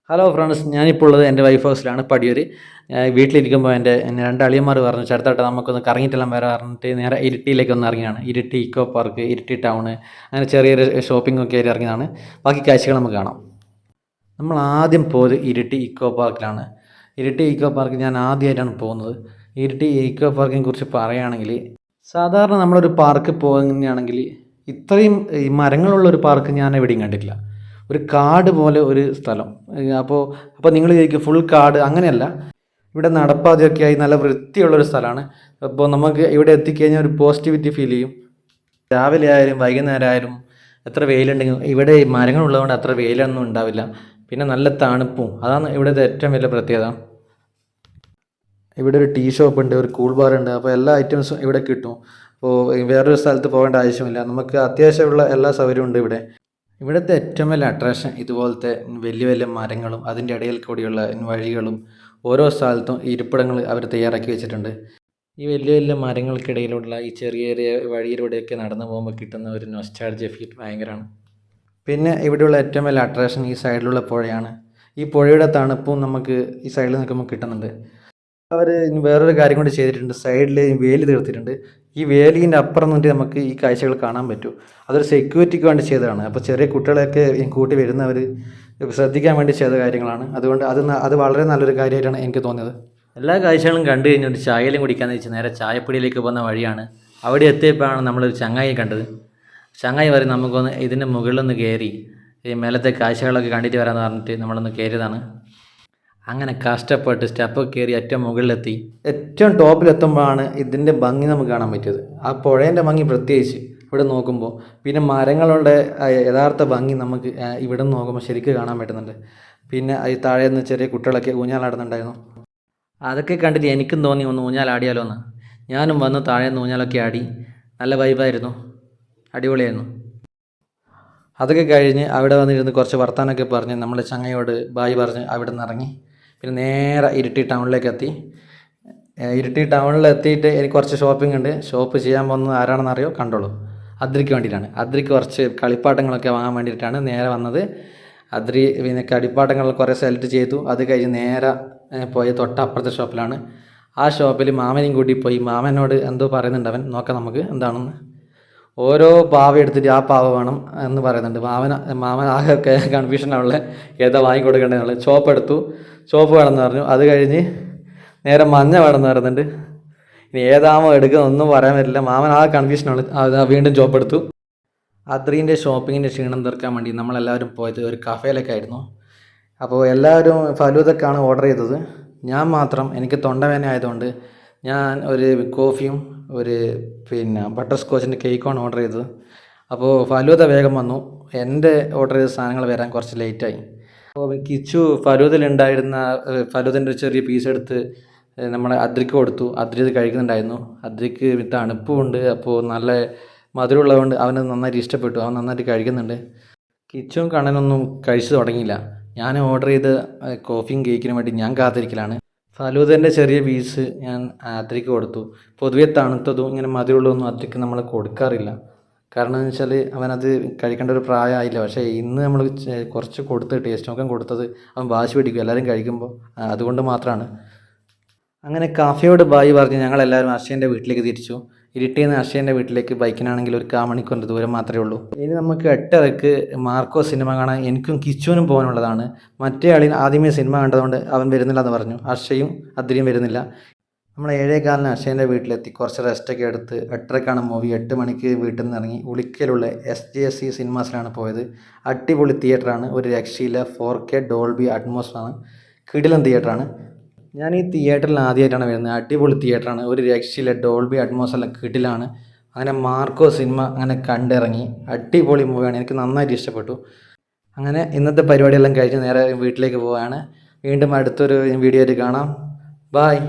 Hello friends, ഞാനിപ്പോൾ ഉള്ളത് എൻ്റെ വൈഫ് ഹൗസിലാണ്, പടിയൂർ. വീട്ടിലിരിക്കുമ്പോൾ എന്നെ രണ്ട് അളിയന്മാർ പറഞ്ഞു ചേർത്തായിട്ട് നമുക്കൊന്ന് കറങ്ങിയിട്ടെല്ലാം വരാൻ പറഞ്ഞിട്ട് നേരെ ഇരിട്ടിയിലേക്ക് ഒന്ന് ഇറങ്ങിയാണ്. Iritty eco park, Iritty town, അങ്ങനെ ചെറിയൊരു ഷോപ്പിംഗ് ഒക്കെ ആയിട്ട് ഇറങ്ങിയതാണ്. ബാക്കി കാഴ്ചകൾ നമുക്ക് കാണാം. നമ്മൾ ആദ്യം പോയത് ഇരിട്ടി ഇക്കോ പാർക്കിലാണ്. ഇരിട്ടി ഇക്കോ പാർക്ക് ഞാൻ ആദ്യമായിട്ടാണ് പോകുന്നത്. ഇരിട്ടി ഇക്കോ പാർക്കിനെ കുറിച്ച് പറയുകയാണെങ്കിൽ, സാധാരണ നമ്മളൊരു പാർക്ക് പോകുകയാണെങ്കിൽ ഇത്രയും ഈ മരങ്ങളുള്ളൊരു പാർക്ക് ഞാൻ എവിടെയും കണ്ടിട്ടില്ല. ഒരു കാട് പോലെ ഒരു സ്ഥലം. അപ്പോൾ അപ്പോൾ നിങ്ങൾ വിചാരിക്കും ഫുൾ കാട്, അങ്ങനെയല്ല. ഇവിടെ നടപ്പാതയൊക്കെ ആയി നല്ല വൃത്തിയുള്ളൊരു സ്ഥലമാണ്. അപ്പോൾ നമുക്ക് ഇവിടെ എത്തിക്കഴിഞ്ഞാൽ ഒരു പോസിറ്റിവിറ്റി ഫീൽ ചെയ്യും. രാവിലെ ആയാലും വൈകുന്നേരം ആയാലും എത്ര വെയിലുണ്ടെങ്കിലും ഇവിടെ മരങ്ങളുള്ളതുകൊണ്ട് അത്ര വെയിലൊന്നും ഉണ്ടാവില്ല. പിന്നെ നല്ല തണുപ്പും, അതാണ് ഇവിടുത്തെ ഏറ്റവും വലിയ പ്രത്യേകത. ഇവിടെ ഒരു ടീ ഷോപ്പ് ഉണ്ട്, ഒരു കൂൾ ബാർ ഉണ്ട്. അപ്പോൾ എല്ലാ ഐറ്റംസും ഇവിടെ കിട്ടും. അപ്പോൾ വേറൊരു സ്ഥലത്ത് പോകേണ്ട ആവശ്യമില്ല, നമുക്ക് അത്യാവശ്യമുള്ള എല്ലാ സൗകര്യവും ഉണ്ട് ഇവിടെ. ഇവിടുത്തെ ഏറ്റവും വലിയ അട്രാക്ഷൻ ഇതുപോലത്തെ വലിയ വലിയ മരങ്ങളും അതിൻ്റെ ഇടയിൽ കൂടിയുള്ള വഴികളും, ഓരോ സ്ഥലത്തും ഇരിപ്പിടങ്ങൾ അവർ തയ്യാറാക്കി വെച്ചിട്ടുണ്ട്. ഈ വലിയ വലിയ മരങ്ങൾക്കിടയിലുള്ള ഈ ചെറിയ ചെറിയ വഴിയിലൂടെയൊക്കെ നടന്നു പോകുമ്പോൾ കിട്ടുന്ന ഒരു നൊസ്റ്റാൾജിയ ഫീൽ ഭയങ്കരമാണ്. പിന്നെ ഇവിടെയുള്ള ഏറ്റവും വലിയ അട്രാക്ഷൻ ഈ സൈഡിലുള്ള പുഴയാണ്. ഈ പുഴയുടെ തണുപ്പും നമുക്ക് ഈ സൈഡിൽ നിൽക്കുമ്പോൾ കിട്ടുന്നുണ്ട്. അവർ വേറൊരു കാര്യം കൂടി ചെയ്തിട്ടുണ്ട്, സൈഡിൽ വേലി തീർത്തിട്ടുണ്ട്. ഈ വേലീൻ്റെ അപ്പുറം നിന്നിട്ട് നമുക്ക് ഈ കാഴ്ചകൾ കാണാൻ പറ്റും. അതൊരു സെക്യൂരിറ്റിക്ക് വേണ്ടി ചെയ്തതാണ്. അപ്പോൾ ചെറിയ കുട്ടികളെയൊക്കെ കൂട്ടി വരുന്നവർ ശ്രദ്ധിക്കാൻ വേണ്ടി ചെയ്ത കാര്യങ്ങളാണ്. അതുകൊണ്ട് അത് വളരെ നല്ലൊരു കാര്യമായിട്ടാണ് എനിക്ക് തോന്നിയത്. എല്ലാ കാഴ്ചകളും കണ്ടു കഴിഞ്ഞിട്ട് ചായയിലും കുടിക്കാമെന്ന് വെച്ചാൽ നേരെ ചായപ്പൊടിയിലേക്ക് പോകുന്ന വഴിയാണ്. അവിടെ എത്തിയപ്പോഴാണ് നമ്മളൊരു ചങ്ങായി കണ്ടത്. ചങ്ങായി പറയും നമുക്കൊന്ന് ഇതിൻ്റെ മുകളിലൊന്ന് കയറി ഈ മേലത്തെ കാഴ്ചകളൊക്കെ കണ്ടിട്ട് വരാമെന്ന് പറഞ്ഞിട്ട് നമ്മളൊന്ന് കയറിയതാണ്. അങ്ങനെ കഷ്ടപ്പെട്ട് സ്റ്റെപ്പൊക്കെ കയറി ഏറ്റവും മുകളിലെത്തി. ഏറ്റവും ടോപ്പിലെത്തുമ്പോഴാണ് ഇതിൻ്റെ ഭംഗി നമുക്ക് കാണാൻ പറ്റിയത്. ആ പുഴേൻ്റെ ഭംഗി പ്രത്യേകിച്ച് ഇവിടെ നോക്കുമ്പോൾ, പിന്നെ മരങ്ങളുടെ യഥാർത്ഥ ഭംഗി നമുക്ക് ഇവിടെ നിന്ന് നോക്കുമ്പോൾ ശരിക്കും കാണാൻ പറ്റുന്നുണ്ട്. പിന്നെ ഈ താഴെ നിന്ന് ചെറിയ കുട്ടികളൊക്കെ ഊഞ്ഞാലാടുന്നുണ്ടായിരുന്നു. അതൊക്കെ കണ്ടിട്ട് എനിക്കും തോന്നി ഒന്ന് ഊഞ്ഞാലാടിയാലോ എന്ന്. ഞാനും വന്ന് താഴെ നിന്ന് ഊഞ്ഞാലൊക്കെ ആടി. നല്ല വൈബായിരുന്നു, അടിപൊളിയായിരുന്നു. അതൊക്കെ കഴിഞ്ഞ് അവിടെ വന്നിരുന്ന് കുറച്ച് വർത്താനമൊക്കെ പറഞ്ഞ് നമ്മുടെ ചങ്ങയോട് ബായ് പറഞ്ഞ് അവിടെ നിന്ന് ഇറങ്ങി. പിന്നെ നേരെ ഇരിട്ടി ടൗണിലേക്ക് എത്തി. ഇരിട്ടി ടൗണിലെത്തിയിട്ട് എനിക്ക് കുറച്ച് ഷോപ്പിംഗ് ഉണ്ട്. ഷോപ്പ് ചെയ്യാൻ പോകുന്നത് ആരാണെന്നറിയോ? കണ്ടോളൂ. അദ്രിക്ക് വേണ്ടിയിട്ടാണ്. അദ്രിക്ക് കുറച്ച് കളിപ്പാട്ടങ്ങളൊക്കെ വാങ്ങാൻ വേണ്ടിയിട്ടാണ് നേരെ വന്നത്. അദ്രി പിന്നെ കളിപ്പാട്ടങ്ങൾ കുറേ സെലക്ട് ചെയ്തു. അത് കഴിഞ്ഞ് നേരെ പോയ തൊട്ടപ്പുറത്തെ ഷോപ്പിലാണ്. ആ ഷോപ്പിൽ മാമനെയും കൂട്ടി പോയി. മാമനോട് എന്തോ പറയുന്നുണ്ട് അവൻ, നോക്കാം നമുക്ക് എന്താണെന്ന്. ഓരോ പാവ എടുത്തിട്ട് ആ പാവ വേണം എന്ന് പറയുന്നുണ്ട്. മാമൻ ആകെ കൺഫ്യൂഷനാണുള്ളത്, ഏതാ വാങ്ങിക്കൊടുക്കേണ്ടതെന്നുള്ളത്. ചോപ്പ് എടുത്തു, ചോപ്പ് വേണമെന്ന് പറഞ്ഞു. അത് കഴിഞ്ഞ് നേരെ മഞ്ഞ വേണമെന്ന് പറയുന്നുണ്ട്. ഇനി ഏതാമോ എടുക്കുക ഒന്നും പറയാൻ പറ്റില്ല. മാമൻ ആ കൺഫ്യൂഷനാണ്. വീണ്ടും ചോപ്പ് എടുത്തു. അദ്രീൻ്റെ ഷോപ്പിങ്ങിൻ്റെ ക്ഷീണം തീർക്കാൻ വേണ്ടി നമ്മളെല്ലാവരും പോയത് ഒരു കഫേയിലേക്കായിരുന്നു. അപ്പോൾ എല്ലാവരും ഫലൂദക്കാണ് ഓർഡർ ചെയ്തത്. ഞാൻ മാത്രം, എനിക്ക് തൊണ്ടവേദന ആയതുകൊണ്ട് ഞാൻ ഒരു കോഫിയും ഒരു പിന്നെ ബട്ടർ സ്കോച്ചിൻ്റെ കേക്കാണ് ഓർഡർ ചെയ്തത്. അപ്പോൾ ഫലൂദ വേഗം വന്നു. എൻ്റെ ഓർഡർ ചെയ്ത സാധനങ്ങൾ വരാൻ കുറച്ച് ലേറ്റായി. അപ്പോൾ കിച്ചു ഫലൂദയിലുണ്ടായിരുന്ന ഫലൂദൻ്റെ ഒരു ചെറിയ പീസ് എടുത്ത് നമ്മളെ അദ്രിക്ക് കൊടുത്തു. അദ്രി ഇത് കഴിക്കുന്നുണ്ടായിരുന്നു. അദ്രിക്ക് തണുപ്പുമുണ്ട്, അപ്പോൾ നല്ല മധുരമുള്ളതുകൊണ്ട് അവന് നന്നായിട്ട് ഇഷ്ടപ്പെട്ടു. അവൻ നന്നായിട്ട് കഴിക്കുന്നുണ്ട്. കിച്ചും കണ്ണനൊന്നും കഴിച്ചു തുടങ്ങിയില്ല. ഞാൻ ഓർഡർ ചെയ്ത കോഫിയും കേക്കിനും വേണ്ടി ഞാൻ കാത്തിരിക്കലാണ്. ഫലൂദൻ്റെ ചെറിയ പീസ് ഞാൻ അദ്രിക്ക് കൊടുത്തു. പൊതുവെ തണുത്തതും ഇങ്ങനെ മധുരമുള്ളതൊന്നും അദ്രിക്ക് നമ്മൾ കൊടുക്കാറില്ല. കാരണം എന്ന് വെച്ചാൽ അവനത് കഴിക്കേണ്ട ഒരു പ്രായമായില്ല. പക്ഷേ ഇന്ന് നമ്മൾ കുറച്ച് കൊടുത്ത് ടേസ്റ്റ് നോക്കാൻ കൊടുത്തത് അവൻ വാശി പിടിക്കും എല്ലാവരും കഴിക്കുമ്പോൾ, അതുകൊണ്ട് മാത്രമാണ്. അങ്ങനെ കാഫിയോട് ബായി പറഞ്ഞ് ഞങ്ങളെല്ലാവരും അർഷേൻ്റെ വീട്ടിലേക്ക് തിരിച്ചു. ഇരിട്ടിയിൽ നിന്ന് അർഷേൻ്റെ വീട്ടിലേക്ക് ബൈക്കിനാണെങ്കിൽ ഒരു 1/4 മണിക്കൂറിൻ്റെ ദൂരം മാത്രമേ ഉള്ളൂ. ഇനി നമുക്ക് 8:30 മാർക്കോ സിനിമ കാണാൻ എനിക്കും കിച്ചുവിനും പോകാനുള്ളതാണ്. മറ്റേ ആളിന് ആദ്യമേ സിനിമ കണ്ടതുകൊണ്ട് അവൻ വരുന്നില്ല എന്ന് പറഞ്ഞു. അർഷയും അദ്രിയും വരുന്നില്ല. നമ്മൾ 7:15 അർഷേൻ്റെ വീട്ടിലെത്തി. കുറച്ച് റെസ്റ്റൊക്കെ എടുത്ത് 8:30 മൂവി. 8 മണിക്ക് വീട്ടിൽ നിന്ന് ഇറങ്ങി ഉളിക്കലുള്ള SJC സിനിമാസിലാണ് പോയത്. അടിപൊളി തിയേറ്ററാണ്, ഒരു രക്ഷയില്ല. 4K ഡോൾബി അറ്റ്മോസ് ആണ്, കിടിലൻ തിയേറ്ററാണ്. ഞാൻ ഈ തിയേറ്ററിൽ ആദ്യമായിട്ടാണ് വരുന്നത്. അടിപൊളി തിയേറ്ററാണ്, ഒരു രക്ഷയില്ല. ഡോൾബി അറ്റ്മോസ് എല്ലാം കിടിലാണ്. അങ്ങനെ മാർക്കോ സിനിമ അങ്ങനെ കണ്ടിറങ്ങി. അടിപൊളി മൂവിയാണ്, എനിക്ക് നന്നായിട്ട് ഇഷ്ടപ്പെട്ടു. അങ്ങനെ ഇന്നത്തെ പരിപാടിയെല്ലാം കഴിഞ്ഞ് നേരെ വീട്ടിലേക്ക് പോവുകയാണ്. വീണ്ടും അടുത്തൊരു വീഡിയോ ആയിട്ട് കാണാം. ബായ്.